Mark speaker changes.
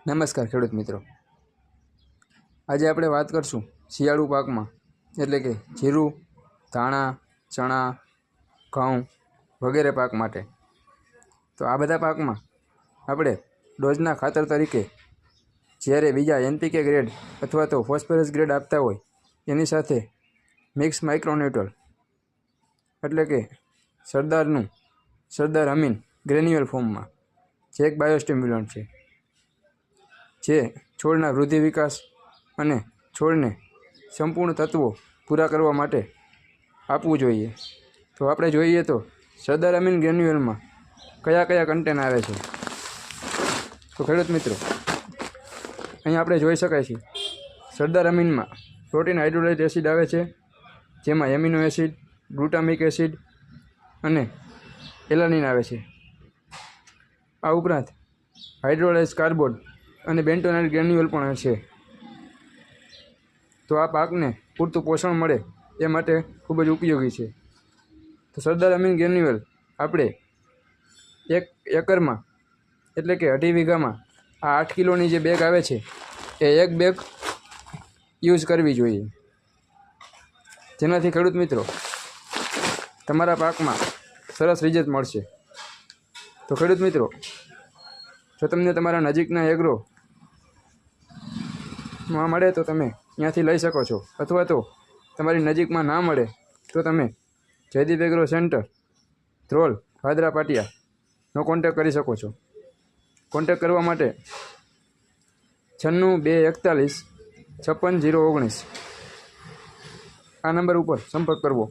Speaker 1: નમસ્કાર ખેડૂત મિત્રો, આજે આપણે વાત કરશું શિયાળુ પાકમાં એટલે કે જીરું, ધાણા, ચણા, ઘઉં વગેરે પાક માટે. તો આ બધા પાકમાં આપણે ડોઝના ખાતર તરીકે જ્યારે બીજા NPK ગ્રેડ અથવા તો ફોસ્ફરસ ગ્રેડ આપતા હોય એની સાથે મિક્સ માઇક્રોન્યુટ્રલ એટલે કે સરદાર અમીન ગ્રેન્યુઅલ ફોર્મમાં જે એક બાયોસ્ટિમ્યુલન્ટ છે, જે છોડના વૃદ્ધિ વિકાસ અને છોડને સંપૂર્ણ તત્વો પૂરા કરવા માટે આપવું જોઈએ. તો આપણે જોઈએ તો સરદાર અમીન ગ્રેન્યુઅલમાં કયા કયા કન્ટેન આવે છે. તો ખેડૂત મિત્રો, અહીં આપણે જોઈ શકાય છે સરદાર અમીનમાં પ્રોટીન હાઇડ્રોલાઇઝ એસિડ આવે છે, જેમાં એમિનો એસિડ, ગ્લુટામિક એસિડ અને એલાનિન આવે છે. આ ઉપરાંત હાઇડ્રોલાઇઝ કાર્બોડ અને બેન્ટોનાઇલ ગ્રેન્યુઅલ પણ છે. તો આ પાકને પૂરતું પોષણ મળે એ માટે ખૂબ જ ઉપયોગી છે. તો સરદાર અમીન ગ્રેન્યુઅલ આપણે 1 એકરમાં એટલે કે 2.5 વીઘામાં આ 8 કિલોની જે બેગ આવે છે એ એક બેગ યુઝ કરવી જોઈએ, જેનાથી ખેડૂત મિત્રો તમારા પાકમાં સરસ રિઝલ્ટ મળશે. તો ખેડૂત મિત્રો, જો તમને તમારા નજીકના એગ્રોમાં મળે તો તમે ત્યાંથી લઈ શકો છો, અથવા તો તમારી નજીકમાં ના મળે તો તમે જયદીપ એગ્રો સેન્ટર, ધ્રોલ, ભાદરા પાટિયાનો કોન્ટેક કરી શકો છો. કોન્ટેક કરવા માટે 96 241 56 019 આ નંબર ઉપર સંપર્ક કરવો.